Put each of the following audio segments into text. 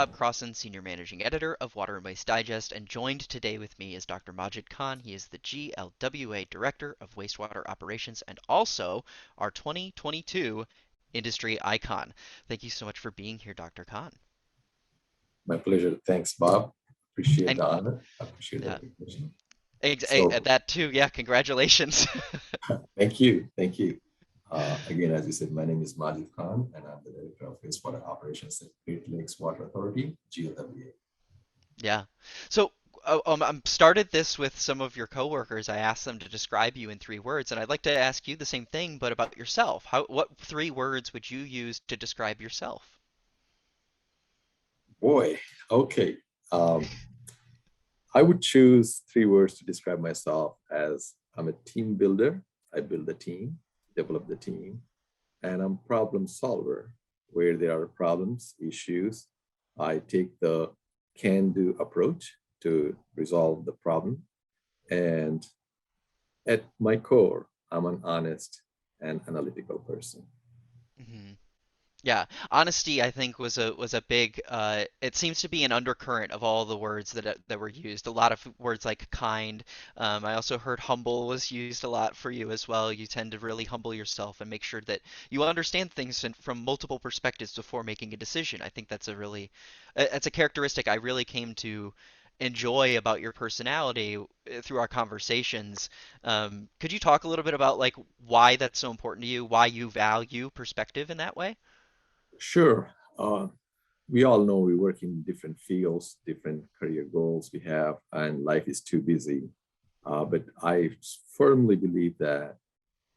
Bob Crossan, Senior Managing Editor of Water and Waste Digest, and joined today with me is Dr. Majid Khan. He is the GLWA Director of Wastewater Operations and also our 2022 Industry Icon. Thank you so much for being here, Dr. Khan. My pleasure. Thanks, Bob. Appreciate And the honor. I appreciate the yeah, recognition. So, that too. Yeah, congratulations. thank you. Thank you. Again, as you said, my name is Majid Khan, and I'm the Director of Wastewater Operations at Great Lakes Water Authority, GLWA. Yeah. So I started this with some of your coworkers. I asked them to describe you in 3 words, and I'd like to ask you the same thing, but about yourself. What 3 words would you use to describe yourself? Boy, okay. Um, I would choose 3 words to describe myself as I'm a team builder. I build the team, develop the team, and I'm problem solver. Where there are problems, issues, I take the can-do approach to resolve the problem. And at my core, I'm an honest and analytical person. hmm Yeah, honesty I think was a big it seems to be an undercurrent of all the words that were used. A lot of words like kind. I also heard humble was used a lot for you as well. You tend to really humble yourself and make sure that you understand things from multiple perspectives before making a decision. I think that's a characteristic I really came to enjoy about your personality through our conversations. Could you talk a little bit about like why that's so important to you, why you value perspective in that way? Sure. We all know we work in different fields, different career goals we have, and life is too busy. But I firmly believe that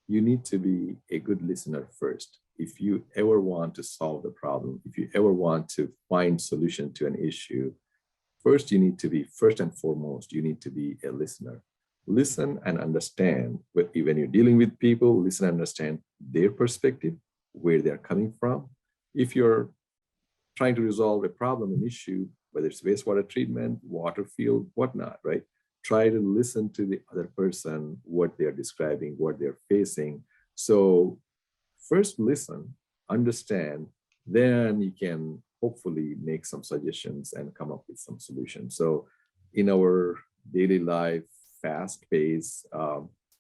you need to be a good listener first. If you ever want to solve the problem, if you ever want to find solution to an issue, first you need to be, first and foremost, you need to be a listener. Listen and understand. When you're dealing with people, listen and understand their perspective, where they're coming from. If you're trying to resolve a problem, an issue, whether it's wastewater treatment, water field, whatnot, right? Try to listen to the other person, what they're describing, what they're facing. So first listen, understand, then you can hopefully make some suggestions and come up with some solutions. So in our daily life, fast pace,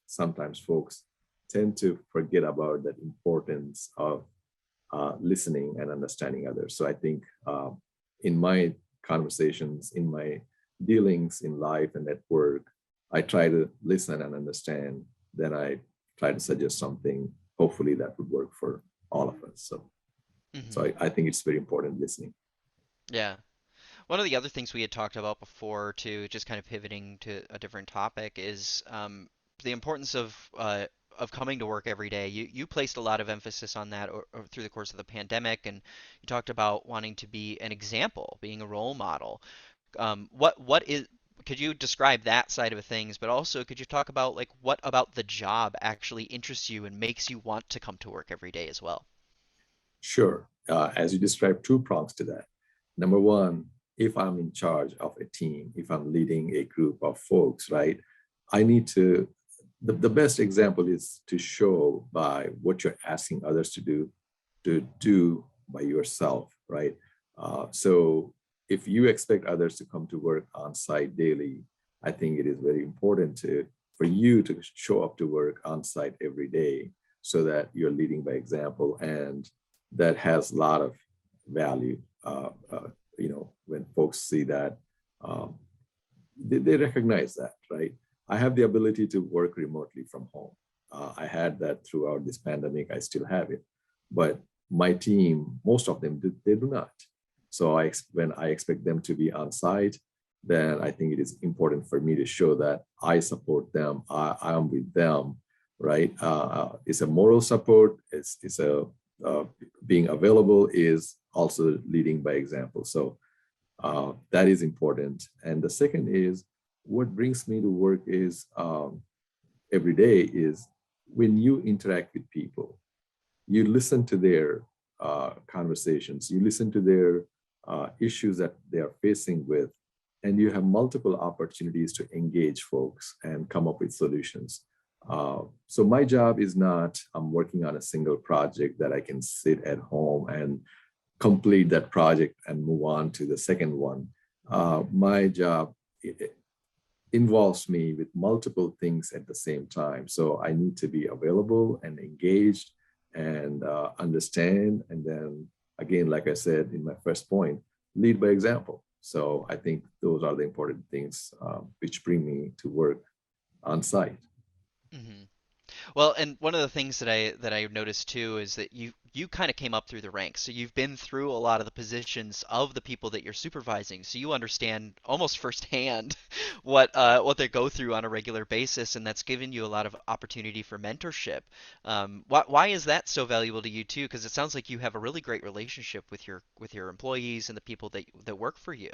sometimes folks tend to forget about that importance of listening and understanding others. So I think in my conversations, in my dealings in life and at work, I try to listen and understand. Then I try to suggest something. Hopefully that would work for all of us. So hmm I think it's very important listening. Yeah. One of the other things we had talked about before, too, just kind of pivoting to a different topic, is the importance of coming to work every day. You placed a lot of emphasis on that or through the course of the pandemic, and you talked about wanting to be an example, being a role model. What is could you describe that side of things, but also could you talk about like what about the job actually interests you and makes you want to come to work every day as well? Sure. As you described, two prongs to that. Number one, if I'm in charge of a team, if I'm leading a group of folks, right, I need to, the best example is to show by what you're asking others to do by yourself, right? So if you expect others to come to work on site daily, I think it is very important for you to show up to work on site every day so that you're leading by example. And that has a lot of value. When folks see that, um, they recognize that, right? I have the ability to work remotely from home. I had that throughout this pandemic. I still have it, but my team, most of them, they do not. So when I expect them to be on site, then I think it is important for me to show that I support them. I am with them, right? It's a moral support. It's a uh, being available is also leading by example. So that is important. And the second is what brings me to work is every day is when you interact with people, you listen to their conversations, you listen to their issues that they are facing with, and you have multiple opportunities to engage folks and come up with solutions. So my job is not, I'm working on a single project that I can sit at home and complete that project and move on to the second one. My job involves me with multiple things at the same time. So I need to be available and engaged and understand. And then again, like I said in my first point, lead by example. So I think those are the important things which bring me to work on site. Hmm. Well, and one of the things that I noticed too is that you kind of came up through the ranks. So you've been through a lot of the positions of the people that you're supervising. So you understand almost firsthand what they go through on a regular basis, and that's given you a lot of opportunity for mentorship. Why is that so valuable to you too? Because it sounds like you have a really great relationship with your employees and the people that work for you.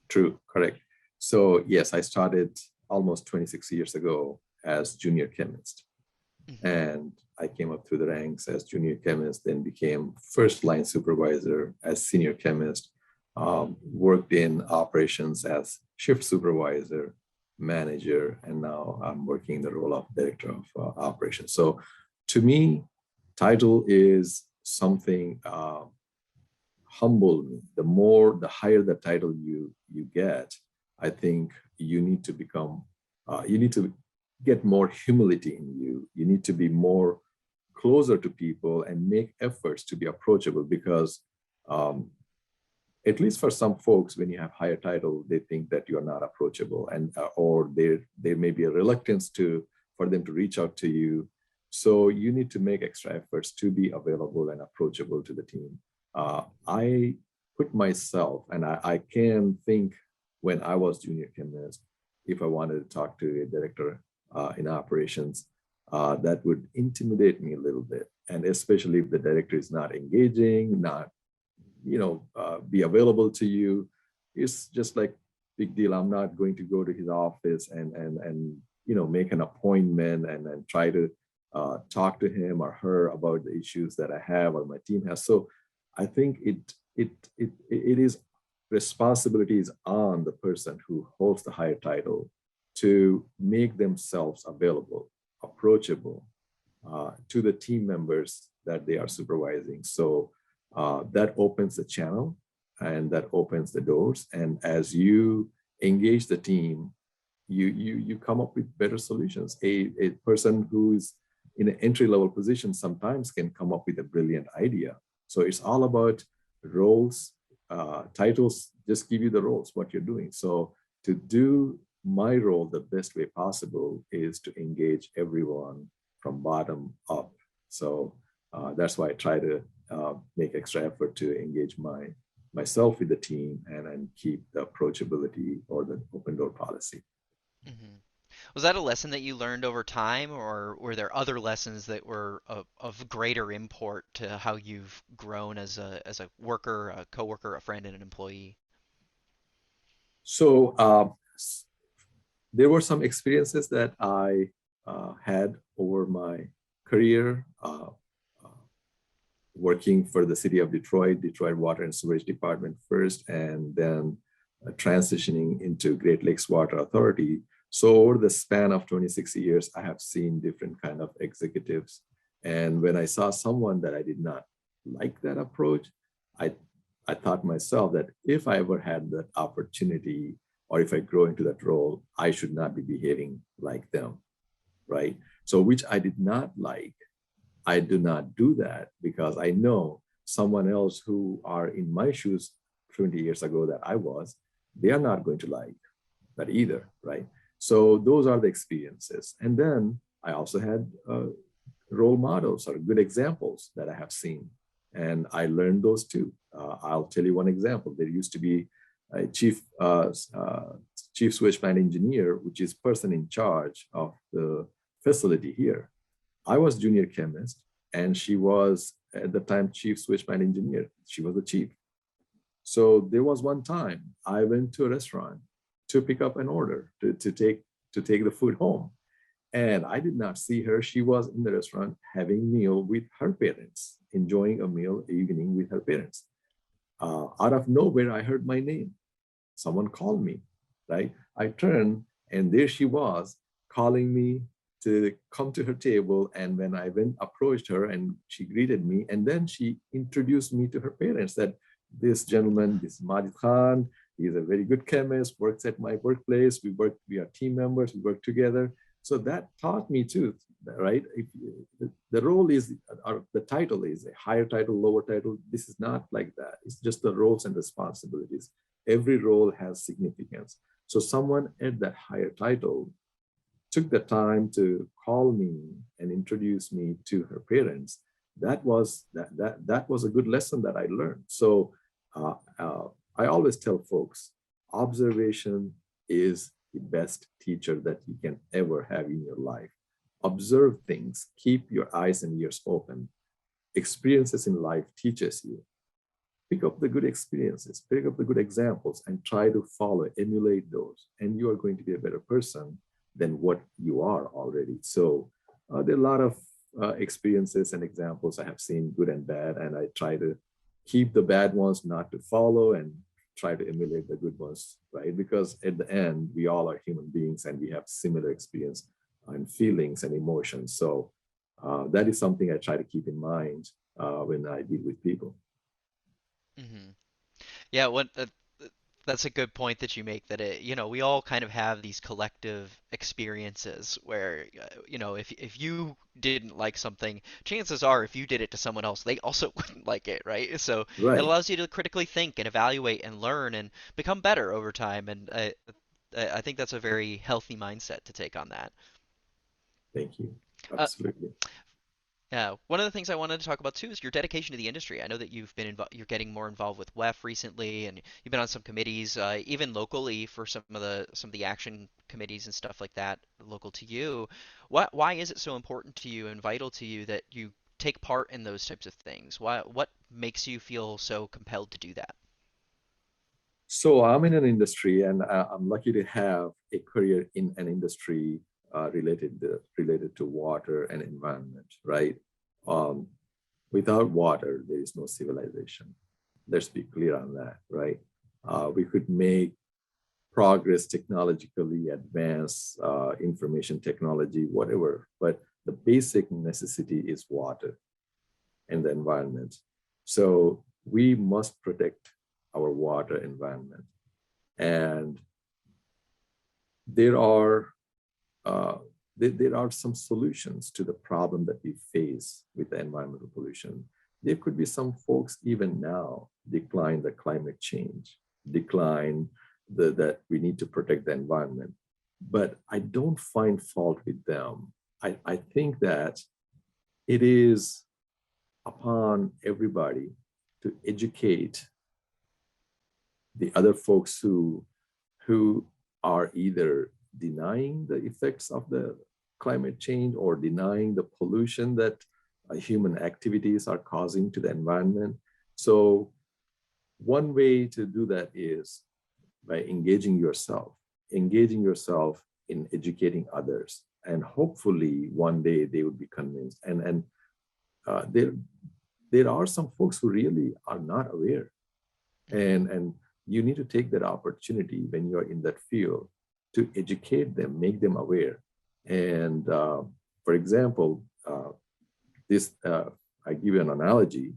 True, correct. So yes, I started almost 26 years ago as junior chemist. Hmm. And I came up through the ranks as junior chemist, then became first line supervisor as senior chemist, worked in operations as shift supervisor, manager, and now I'm working in the role of director of operations. So to me, title is something humble me. The higher the title you get, I think you need to become, you need to get more humility in you. You need to be more closer to people and make efforts to be approachable because um, at least for some folks, when you have higher title, they think that you're not approachable, and or there may be a reluctance to for them to reach out to you. So you need to make extra efforts to be available and approachable to the team. I put myself, and I can think when I was junior chemist, if I wanted to talk to a director in operations, that would intimidate me a little bit, and especially if the director is not engaging, not be available to you. It's just like big deal. I'm not going to go to his office and make an appointment and try to talk to him or her about the issues that I have or my team has. So I think it is responsibilities on the person who holds the higher title to make themselves available, approachable to the team members that they are supervising. So that opens the channel and that opens the doors. And as you engage the team, you come up with better solutions. A person who is in an entry level position sometimes can come up with a brilliant idea. So it's all about roles. Titles just give you the roles, what you're doing. So to do my role the best way possible is to engage everyone from bottom up. So that's why I try to make extra effort to engage myself with the team and keep the approachability or the open door policy. Hmm. Was that a lesson that you learned over time, or were there other lessons that were of greater import to how you've grown as a worker, a coworker, a friend, and an employee? So there were some experiences that I had over my career working for the city of Detroit Water and Sewage Department first, and then transitioning into Great Lakes Water Authority. So over the span of 26 years, I have seen different kind of executives. And when I saw someone that I did not like that approach, I, I thought myself that if I ever had that opportunity or if I grow into that role, I should not be behaving like them, right? So which I did not like. I do not do that because I know someone else who are in my shoes 20 years ago that I was, they are not going to like that either, right? So those are the experiences. And then I also had role models or good examples that I have seen. And I learned those too. I'll tell you one example. There used to be a chief switch plant engineer, which is person in charge of the facility here. I was junior chemist, and she was at the time chief switch plant engineer. She was the chief. So there was one time I went to a restaurant to pick up an order to take the food home. And I did not see her. She was in the restaurant having meal with her parents, enjoying a meal evening with her parents. Out of nowhere, I heard my name. Someone called me, right? I turned and there she was calling me to come to her table. And when I went, approached her, and she greeted me, and then she introduced me to her parents, that this gentleman, this Majid Khan, he's a very good chemist, works at my workplace. We are team members, we work together. So that taught me too, right? If the role is, or the title is a higher title, lower title. This is not like that. It's just the roles and responsibilities. Every role has significance. So someone at that higher title took the time to call me and introduce me to her parents. That was a good lesson that I learned. So uh, uh, I always tell folks, observation is the best teacher that you can ever have in your life. Observe things, keep your eyes and ears open. Experiences in life teaches you. Pick up the good experiences, pick up the good examples, and try to follow, emulate those, and you are going to be a better person than what you are already. So there are a lot of experiences and examples I have seen, good and bad, and I try to keep the bad ones not to follow and try to emulate the good ones, right? Because at the end, we all are human beings and we have similar experience and feelings and emotions. So that is something I try to keep in mind when I deal with people. Hmm. Yeah, that's a good point that you make, that we all kind of have these collective experiences where, if you didn't like something, chances are if you did it to someone else, they also wouldn't like it, right? So it Right. allows you to critically think and evaluate and learn and become better over time. And I think that's a very healthy mindset to take on that. Thank you. Uh, Absolutely. Yeah, one of the things I wanted to talk about too is your dedication to the industry. I know that you're getting more involved with WEF recently, and you've been on some committees, even locally for some of the action committees and stuff like that, local to you. Why is it so important to you and vital to you that you take part in those types of things? What makes you feel so compelled to do that? So I'm in an industry, and I'm lucky to have a career in an industry related to water and environment, right? Um, Without water, there is no civilization. Let's be clear on that, right? We could make progress technologically, advance information technology, whatever, but the basic necessity is water and the environment. So we must protect our water environment. And there are uh, there are some solutions to the problem that we face with the environmental pollution. There could be some folks even now decline the climate change, decline that we need to protect the environment. But I don't find fault with them. I think that it is upon everybody to educate the other folks who are either denying the effects of the climate change or denying the pollution that human activities are causing to the environment. So one way to do that is by engaging yourself in educating others, and hopefully one day they would be convinced. And there are some folks who really are not aware, Hmm. and you need to take that opportunity when you're in that field to educate them, make them aware. And for example, this I give you an analogy.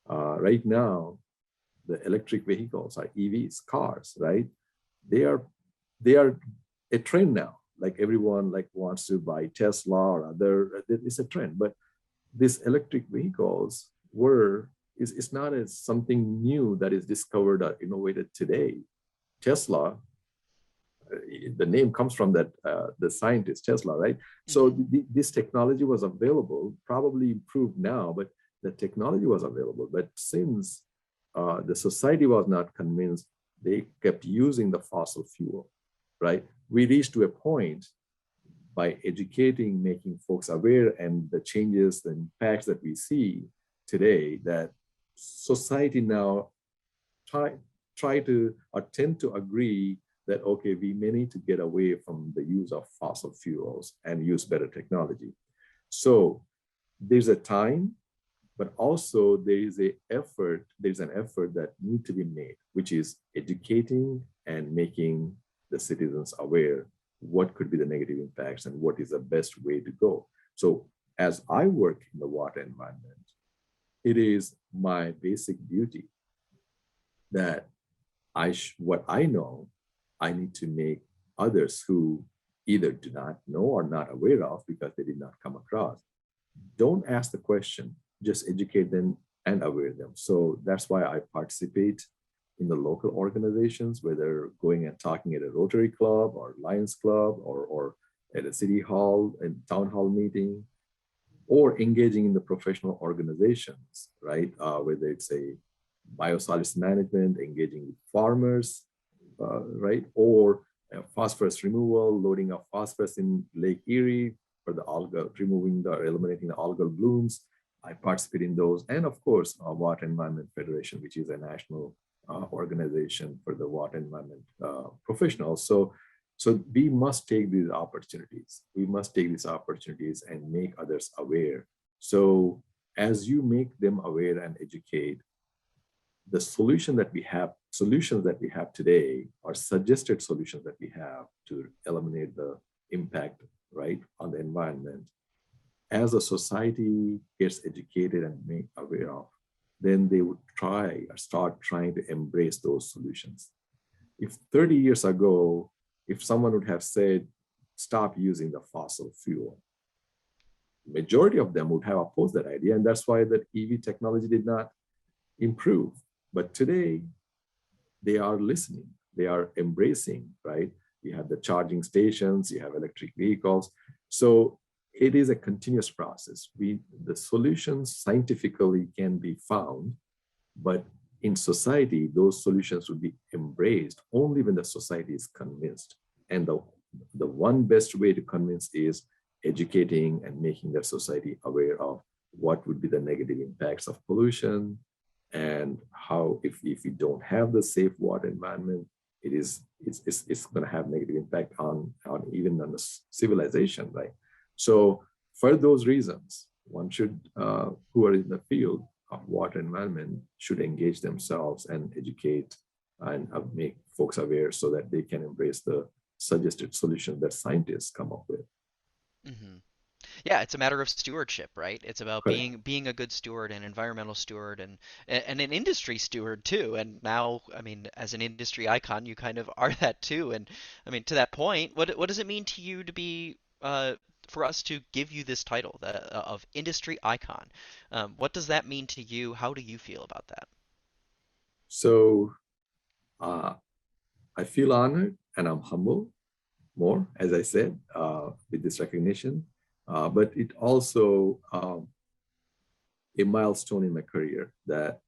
Right now, the electric vehicles are EVs, cars, right? They are they are a trend now. Like everyone like wants to buy Tesla or other. It's a trend, but these electric vehicles were is not as something new that is discovered or innovated today. Tesla, the name comes from that the scientist Tesla, right? So Hmm. this technology was available, probably improved now, but the technology was available. But since the society was not convinced, they kept using the fossil fuel, right? We reached to a point by educating, making folks aware, and the changes, the impacts that we see today, that society now try try to or tend to agree that okay, we may need to get away from the use of fossil fuels and use better technology. So there's a time, but also there's an effort that need to be made, which is educating and making the citizens aware what could be the negative impacts and what is the best way to go. So as I work in the water environment, it is my basic duty that what I know, I need to make others who either do not know or not aware of because they did not come across. Don't ask the question, just educate them and aware them. So that's why I participate in the local organizations, whether going and talking at a Rotary Club or Lions Club or at a city hall and town hall meeting, or engaging in the professional organizations, right? Whether it's a biosolids management, engaging with farmers, right? Or phosphorus removal, loading of phosphorus in Lake Erie for the algal, removing the, eliminating the algal blooms. I participate in those. And of course, Water Environment Federation, which is a national organization for the water environment professionals. So we must take these opportunities. We must take these opportunities and make others aware. So as you make them aware and educate, the solutions that we have today are suggested solutions that we have to eliminate the impact, right, on the environment. As a society gets educated and made aware of, then they would start trying to embrace those solutions. If 30 years ago, if someone would have said, stop using the fossil fuel, majority of them would have opposed that idea. And that's why that EV technology did not improve. But today, they are listening, they are embracing, right? You have the charging stations, you have electric vehicles. So it is a continuous process. The solutions scientifically can be found, but in society, those solutions would be embraced only when the society is convinced. And the one best way to convince is educating and making the society aware of what would be the negative impacts of pollution, and how if we don't have the safe water environment, it's going to have negative impact on even on the civilization, right? So for those reasons, one should who are in the field of water environment should engage themselves and educate and make folks aware so that they can embrace the suggested solution that scientists come up with. Hmm. Yeah, it's a matter of stewardship, right? It's about Correct. being a good steward, an environmental steward, and an industry steward too. And now, I mean, as an industry icon, you kind of are that too. And I mean, to that point, what does it mean to you to be for us to give you this title of industry icon? What does that mean to you? How do you feel about that? So uh, I feel honored and I'm humble more, as I said, with this recognition. But it also a milestone in my career that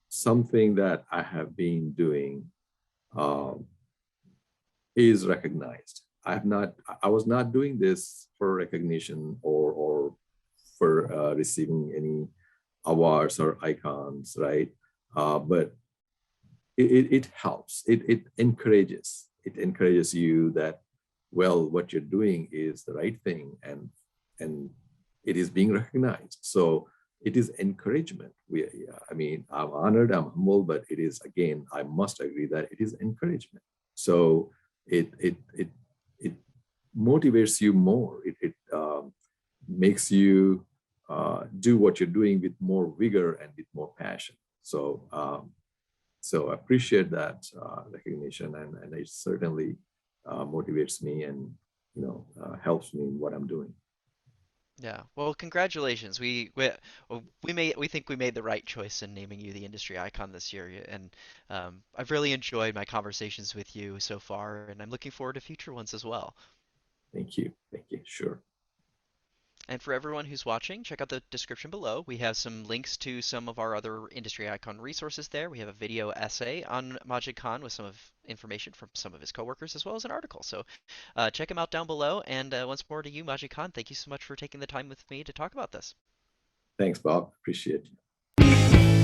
something that I have been doing um, is recognized. I was not doing this for recognition or for receiving any awards or icons, right? But it helps. It encourages. It encourages you that, well, what you're doing is the right thing, and it is being recognized. So it is encouragement. I mean, I'm honored, I'm humble, but it is, again, I must agree that it is encouragement. So it motivates you more. It makes you do what you're doing with more vigor and with more passion. So I appreciate that recognition, and it certainly motivates me and helps me in what I'm doing. Yeah. Well, congratulations. We think we made the right choice in naming you the industry icon this year, and I've really enjoyed my conversations with you so far, and I'm looking forward to future ones as well. Thank you. Thank you. Sure. And for everyone who's watching, check out the description below. We have some links to some of our other industry icon resources there. We have a video essay on Majid Khan with some of information from some of his coworkers, as well as an article. So check him out down below. And once more to you, Majid Khan, thank you so much for taking the time with me to talk about this. Thanks, Bob. Appreciate it.